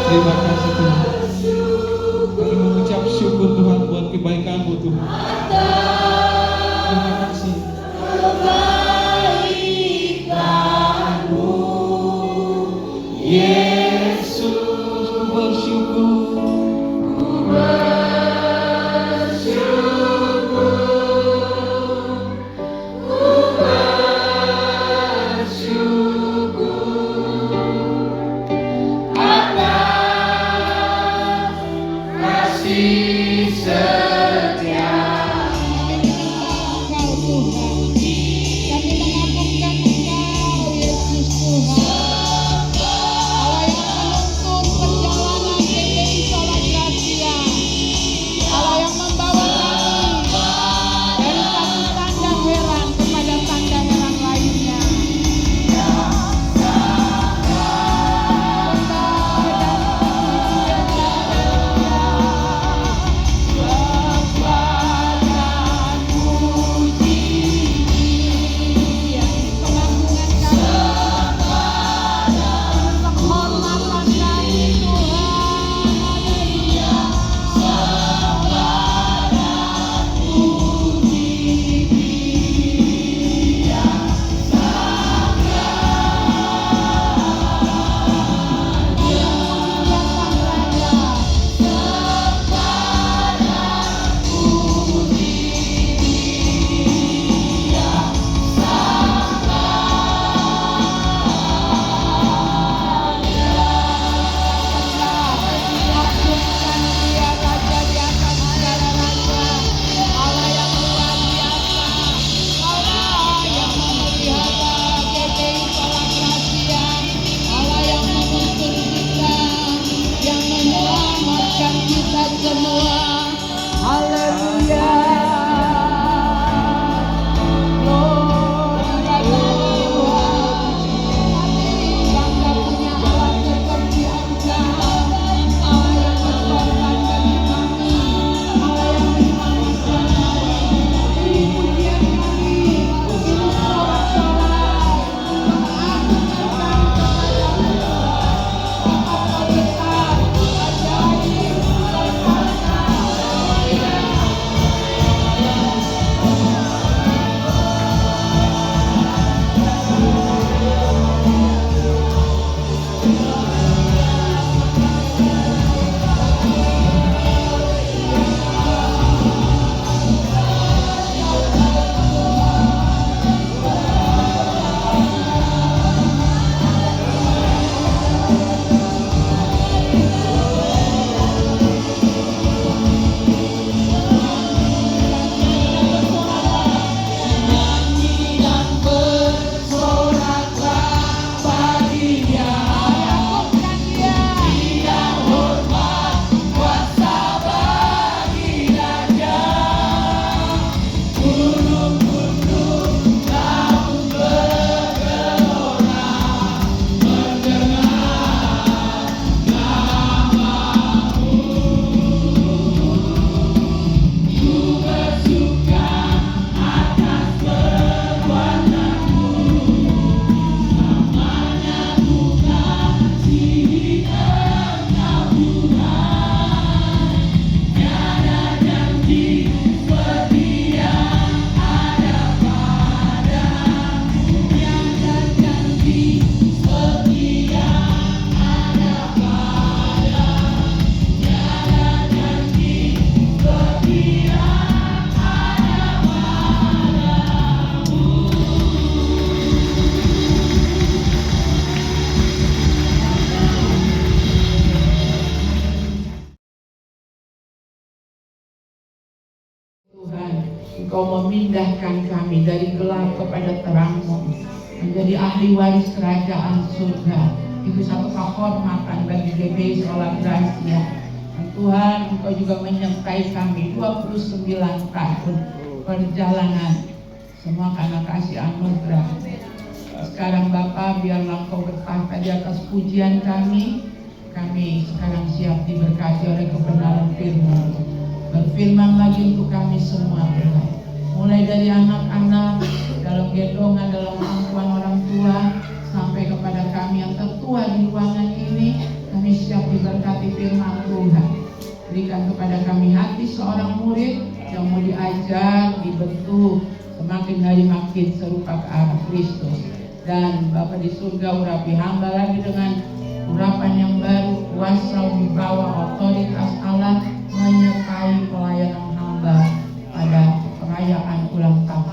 Terima kasih Tuhan. Kami mengucap syukur Tuhan buat kebaikan-Mu Tuhan. Terima kasih. Kebaikan-Mu, Yesus, ku bersyukur. Engkau memindahkan kami dari gelap kepada terang-Mu, menjadi ahli waris kerajaan surga. Itu satu kehormatan bagi GBI Sola Gracia. Dan Tuhan, Engkau juga menyertai kami 29 tahun perjalanan, semua karena kasih anugerah. Sekarang Bapa, biarlah Engkau bertahta di atas pujian kami. Kami sekarang siap diberkati oleh kebenaran firman. Berfirman lagi untuk kami semua, mulai dari anak-anak, dalam gendongan, dalam pangkuan orang tua, memberkati firman Tuhan. Berikan kepada kami hati seorang murid yang mau diajar, dibentuk, semakin hari makin serupa ke arah Kristus. Dan Bapa di surga, urapi hamba lagi dengan urapan yang baru, kuasa, wibawa, otoritas Allah menyertai pelayanan hamba pada perayaan ulang tahun.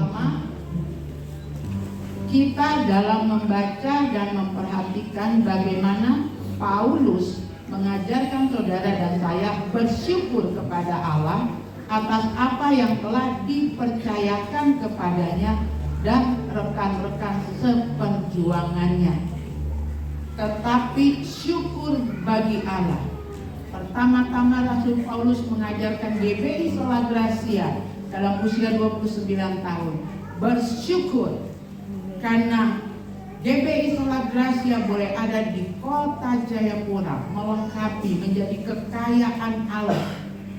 Kita dalam membaca dan memperhatikan bagaimana Paulus mengajarkan saudara dan saya bersyukur kepada Allah atas apa yang telah dipercayakan kepadanya dan rekan-rekan seperjuangannya. Tetapi syukur bagi Allah. Pertama-tama Rasul Paulus mengajarkan GBI Sola Gracia dalam usia 29 tahun bersyukur karena GBI Sola Gracia boleh ada di kota Jayapura, melengkapi menjadi kekayaan Allah,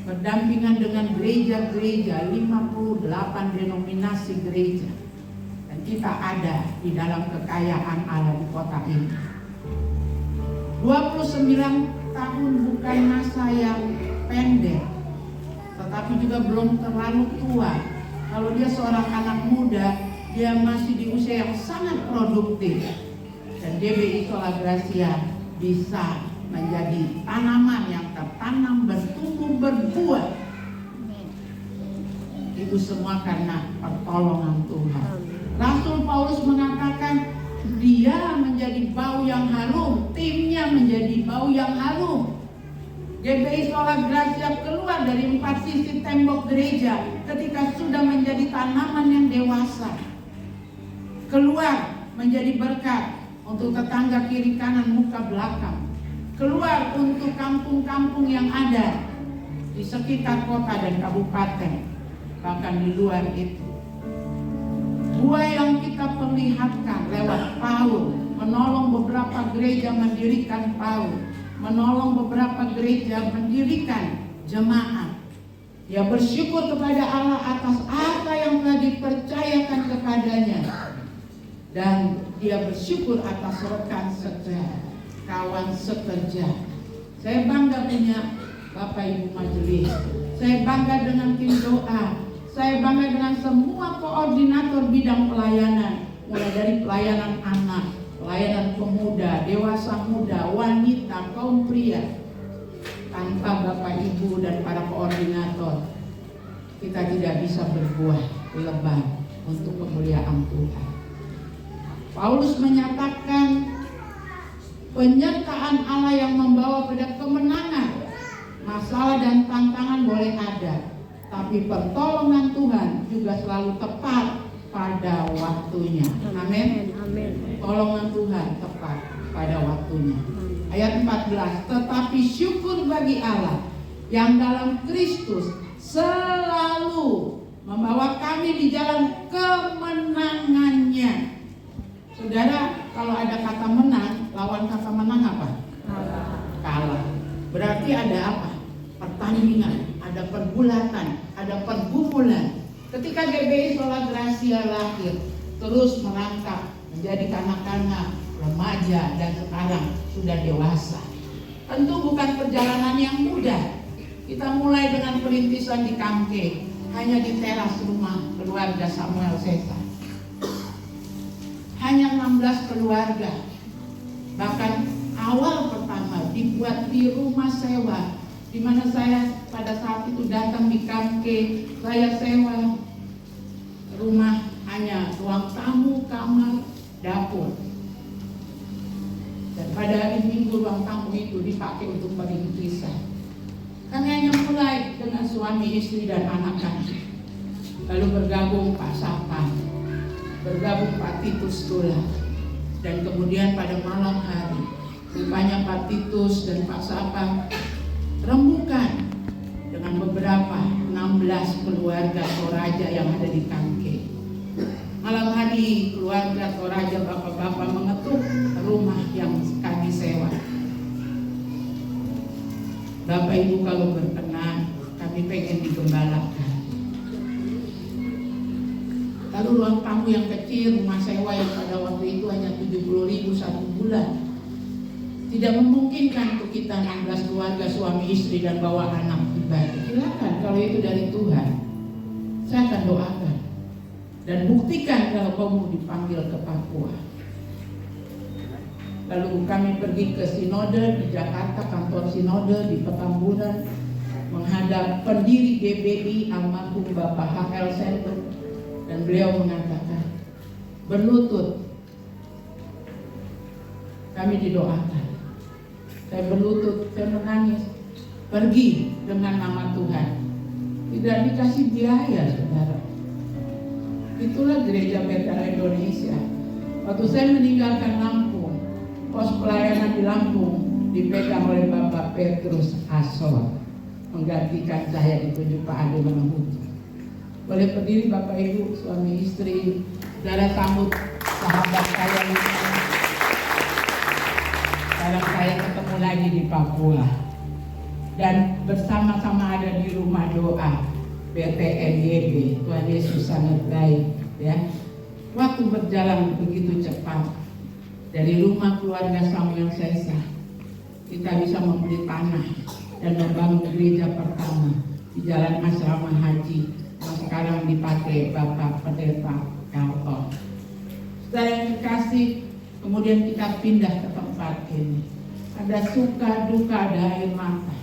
berdampingan dengan gereja-gereja, 58 denominasi gereja, dan kita ada di dalam kekayaan Allah di kota ini. 29 tahun bukan masa yang pendek, tetapi juga belum terlalu tua. Kalau dia seorang anak muda, dia masih di usia yang sangat produktif. Dan GBI Sola Gracia bisa menjadi tanaman yang tertanam, bertumbuh, berbuah. Itu semua karena pertolongan Tuhan. Rasul Paulus mengatakan dia menjadi bau yang harum, timnya menjadi bau yang harum. GBI Sola Gracia keluar dari 4 sisi tembok gereja ketika sudah menjadi tanaman yang dewasa. Keluar menjadi berkat untuk tetangga kiri kanan muka belakang. Keluar untuk kampung-kampung yang ada di sekitar kota dan kabupaten, bahkan di luar itu. Buah yang kita perlihatkan lewat Paul, menolong beberapa gereja mendirikan Paul, menolong beberapa gereja mendirikan jemaat. Dia bersyukur kepada Allah atas apa yang telah dipercayakan kepadanya. Dan dia bersyukur atas rekan sekerja, kawan sekerja. Saya bangga punya Bapak Ibu Majelis. Saya bangga dengan tim doa. Saya bangga dengan semua koordinator bidang pelayanan, mulai dari pelayanan anak, pelayanan pemuda, dewasa muda, wanita, kaum pria. Tanpa Bapak Ibu dan para koordinator, kita tidak bisa berbuah lebat untuk kemuliaan Tuhan. Paulus menyatakan penyertaan Allah yang membawa pada kemenangan. Masalah dan tantangan boleh ada, tapi pertolongan Tuhan juga selalu tepat pada waktunya. Amin. Pertolongan Tuhan tepat pada waktunya. Ayat 14, tetapi syukur bagi Allah yang dalam Kristus selalu membawa kami di jalan kemenangannya. Saudara, kalau ada kata menang, lawan kata menang apa? Kalah. Berarti ada apa? Pertandingan, ada pergulatan, ada pergumulan. Ketika GBI Sola Gracia lahir, terus merangkak menjadi kanak-kanak, remaja, dan sekarang sudah dewasa. Tentu bukan perjalanan yang mudah. Kita mulai dengan perintisan di Kangke, hanya di teras rumah keluarga Samuel Seta. Hanya 16 keluarga. Bahkan awal pertama dibuat di rumah sewa, di mana saya pada saat itu datang di Kangke. Saya sewa rumah hanya ruang tamu, kamar, dapur. Dan pada hari Minggu ruang tamu itu dipakai untuk perintisan. Kami hanya mulai dengan suami, istri, dan anak-anak. Lalu bergabung Pak Sapan, bergabung Pak Titus Tula, dan kemudian pada malam hari rupanya Pak Titus dan Pak Sapan rembukan dengan beberapa 16 keluarga Toraja yang ada di Kangke. Malam hari keluarga Toraja bapak-bapak mengetuk rumah yang kami sewa. Bapak Ibu kalau berkenan, kami pengen digembalakan. Lalu ruang tamu yang kecil, rumah sewa yang pada waktu itu hanya 70.000 satu bulan. Tidak memungkinkan untuk kita 16 keluarga suami istri dan bawa anak ibadah. Silakan, kalau itu dari Tuhan, saya akan doakan. Dan buktikan kalau kamu dipanggil ke Papua. Lalu kami pergi ke sinode di Jakarta, kantor sinode di Petamburan, menghadap pendiri GBI almarhum Bapak H.L. Center, dan beliau mengatakan, berlutut, kami didoakan. Saya berlutut, saya menangis, pergi dengan nama Tuhan. Tidak dikasih biaya, saudara. Itulah gereja Bethel Indonesia. Waktu saya meninggalkan Lampung, pos pelayanan di Lampung dipegang oleh Bapak Petrus Asor, menggantikan saya ditunjuk Pak Ade Manahuti. Boleh berdiri Bapak Ibu, suami istri, saudara sambut sahabat saya ini. Sekarang saya ketemu lagi di Papua dan bersama-sama ada di rumah doa BTNYB. Tuhan Yesus sangat baik, ya. Waktu berjalan begitu cepat. Dari rumah keluarga Samuel Sesa, kita bisa membeli tanah dan membangun gereja pertama di Jalan Asrama Haji yang sekarang dipakai Bapak Pendeta Carlton. Saudara yang dikasih, kemudian kita pindah ke tempat ini. Ada suka duka, ada air mata.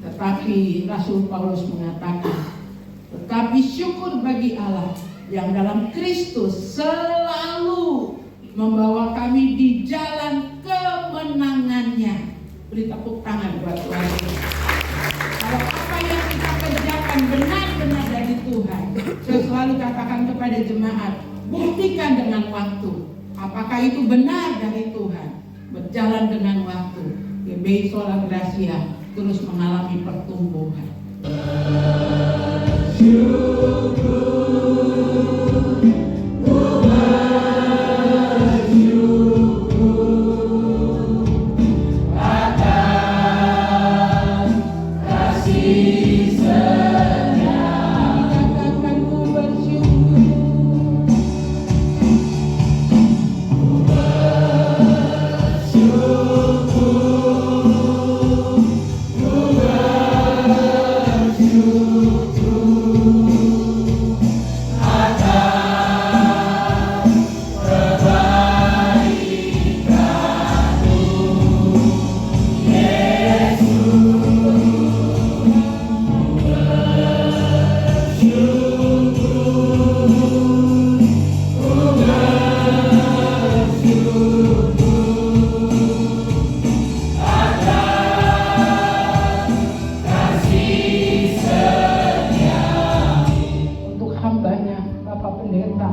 Tetapi Rasul Paulus mengatakan, tetapi syukur bagi Allah yang dalam Kristus selalu membawa kami di jalan kemenangannya. Beri tepuk tangan buat Tuhan. Kalau apa yang kita kerjakan benar-benar dari Tuhan, saya selalu katakan kepada jemaat, buktikan dengan waktu. Apakah itu benar dari Tuhan? Berjalan dengan waktu. GBI Sola Gracia terus mengalami pertumbuhan.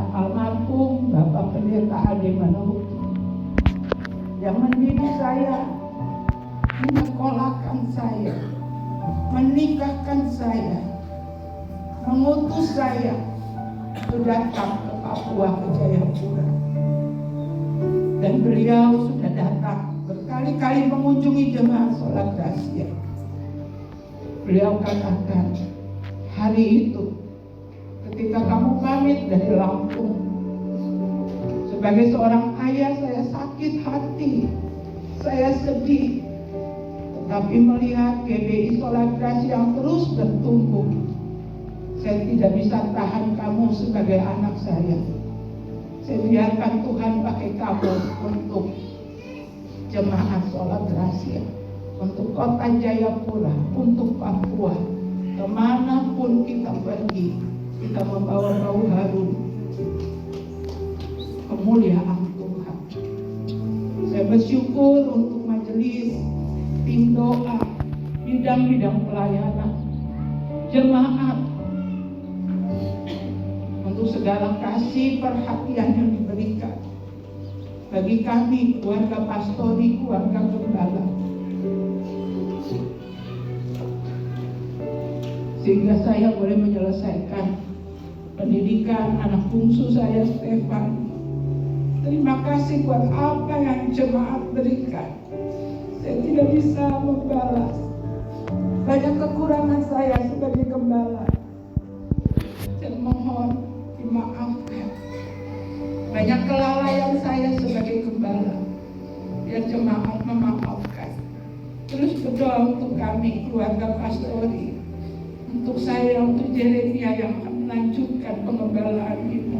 Almarhum Bapak Pendeta Ade Manahuti yang mendidik saya, menyekolahkan saya, menikahkan saya, mengutus saya untuk datang ke Papua, ke Jayapura. Dan beliau sudah datang berkali-kali mengunjungi jemaat Sola Gracia. Beliau katakan, hari itu ketika kamu pamit dari Lampung, sebagai seorang ayah saya sakit hati, saya sedih. Tetapi melihat GBI Sola Gracia yang terus bertumbuh, saya tidak bisa tahan kamu sebagai anak saya. Saya biarkan Tuhan pakai kamu untuk jemaat Sola Gracia, untuk kota Jayapura, untuk Papua. Kemanapun kita pergi, kita membawa bau harum kemuliaan Tuhan. Saya bersyukur untuk majelis, tim doa, bidang-bidang pelayanan, jemaat, untuk segala kasih perhatian yang diberikan bagi kami, keluarga pastori, keluarga gembala, sehingga saya boleh menyelesaikan pendidikan anak bungsu saya, Stefan. Terima kasih buat apa yang jemaat berikan. Saya tidak bisa membalas. Banyak kekurangan saya sebagai gembala. Saya mohon dimaafkan. Banyak kelalaian saya sebagai gembala. Biar jemaat memaafkan. Terus berdoa untuk kami, keluarga pastori, untuk saya, untuk Jeremia yang akan melanjutkan pengembalaan ini.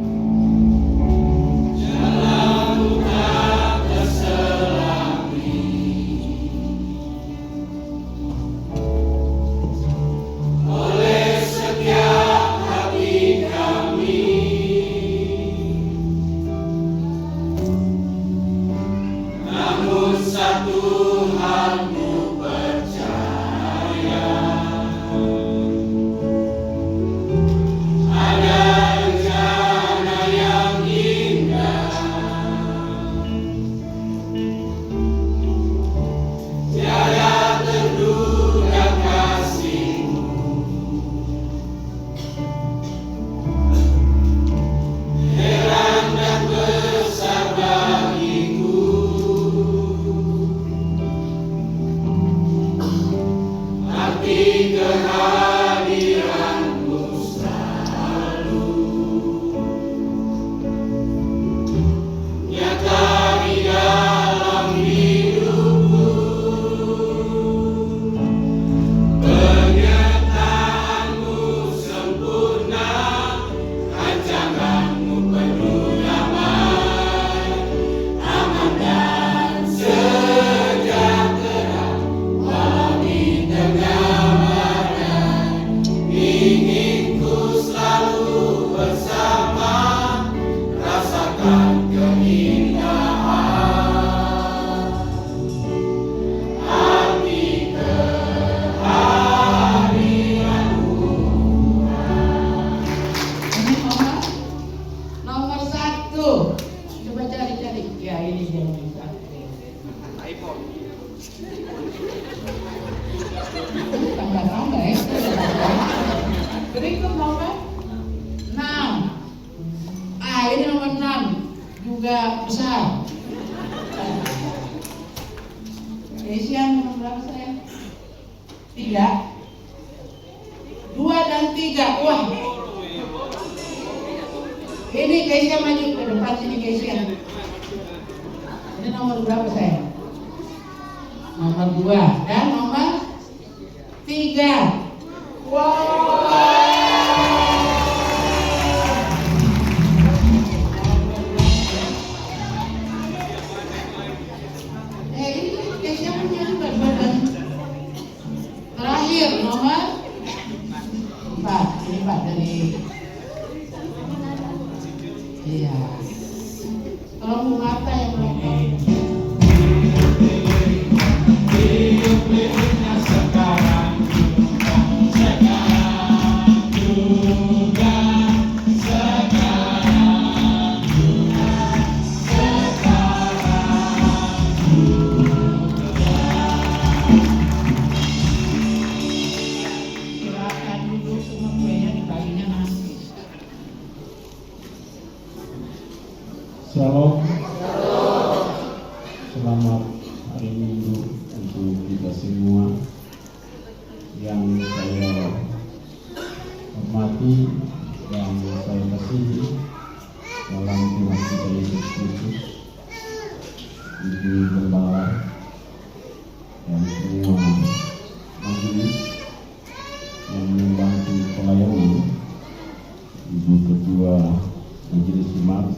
Tambah-tambah ya. Berikut nomor 6. Ini nomor 6 juga besar. Asian nomor berapa saya? 3, 2 dan 3. Wah. Ini Kesia maju ke depan sini Kesia. Ini nomor berapa saya? Nomor 2 dan nomor 3. Wow. Ini Kesia punya juga badan. Terakhir nomor 4. Ini Pak dari. Iya. Tolong Bu Marta yang melengkapi. Silakan duduk, semua kuenya dibaginya nanti. Shalom. Selamat hari Minggu untuk kita semua yang saya hormati dan saya kasihi dalam Tuhan kita Yesus Kristus, Ibu Gembala dan semua majelis yang membantu pelayanan, Ibu Ketua Majelis Jemaat,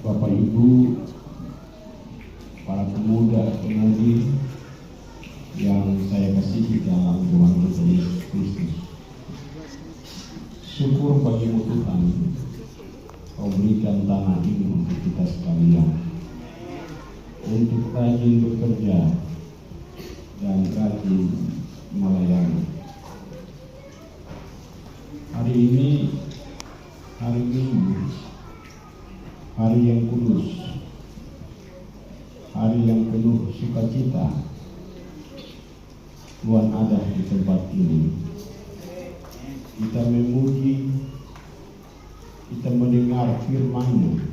Bapak Ibu, para pemuda-pemudi yang saya kasihi dalam Tuhan Yesus Kristus. Syukur bagimu Tuhan, Kau berikan tanah ini untuk kita sekalian, untuk rajin bekerja dan rajin melayani. Hari ini hari Minggu, hari yang kudus, hari yang penuh sukacita. Tuhan ada di tempat ini. Kita memuji, kita mendengar firman-Nya,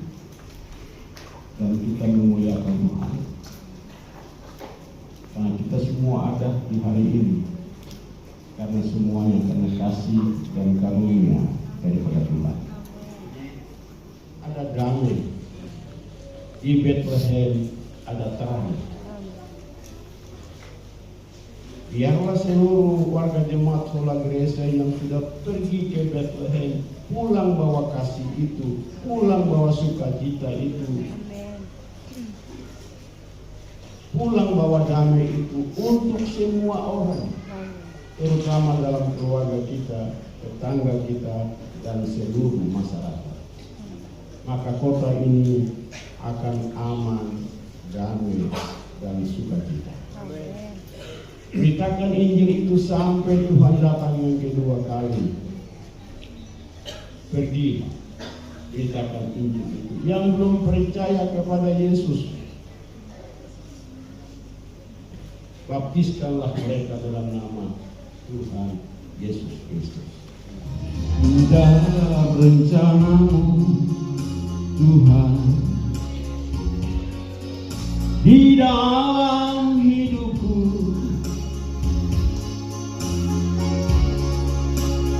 dan kita memuliakan Tuhan. Karena kita semua ada di hari ini karena semuanya karena kasih dan karunia daripada Tuhan. Ada damai di Bethlehem, ada terang. Biarlah seluruh warga jemaat Sola Gracia yang sudah pergi ke Bethlehem pulang bawa kasih itu, pulang bawa sukacita itu, pulang bawa damai itu untuk semua orang, terutama dalam keluarga kita, tetangga kita, dan seluruh masyarakat. Maka kota ini akan aman, damai, dan sukacita. Beritakan Injil itu sampai Tuhan datang yang kedua kali. Pergi, beritakan Injil itu. Yang belum percaya kepada Yesus, baptiskanlah mereka dalam nama Tuhan Yesus Kristus. Indah rencanamu Tuhan di dalam hidupku,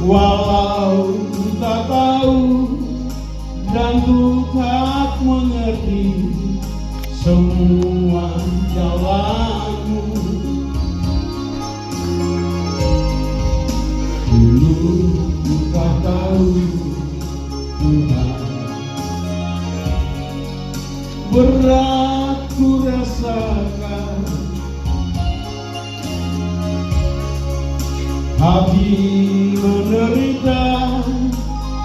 walau ku tak tahu dan ku tak mengerti semua jalanmu. Dulu ku tak tahu Tuhan, berat ku rasakan, hati menderita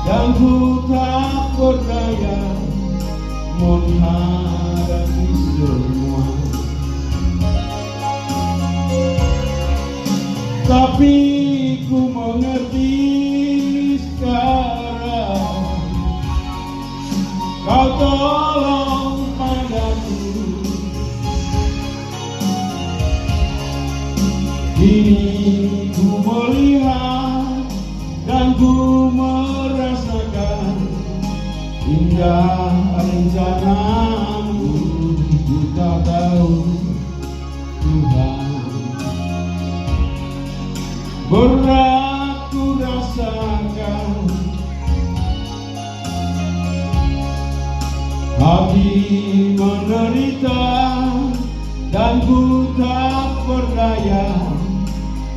dan ku tak berdaya menghadapi semua. Tapi ku mengerti sekarang, Kau tolong padaku. Kini ku melihat dan ku merasakan indah rencanamu. Ku tak tahu Tuhan, berat ku rasakan, hati menderita dan ku tak berdaya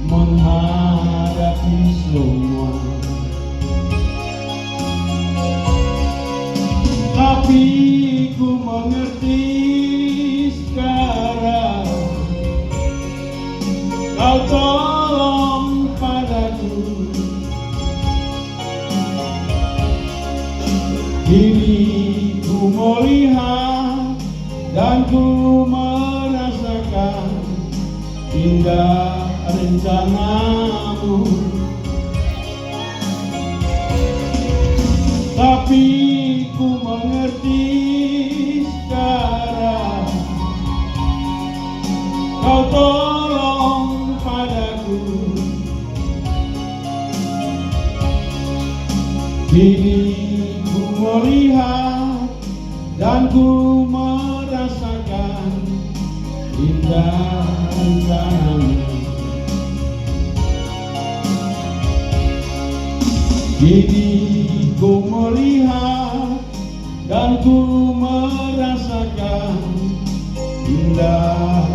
menghadapi semua. Tapi ku mengerti sekarang, Kau tolong padaku. Kini ku melihat dan ku merasakan indah rencanamu. Tapi ku mengerti sekarang, Kau tolong padaku. Kini ku melihat dan ku merasakan indah rencanamu. Kini ku melihat dan ku merasakan indah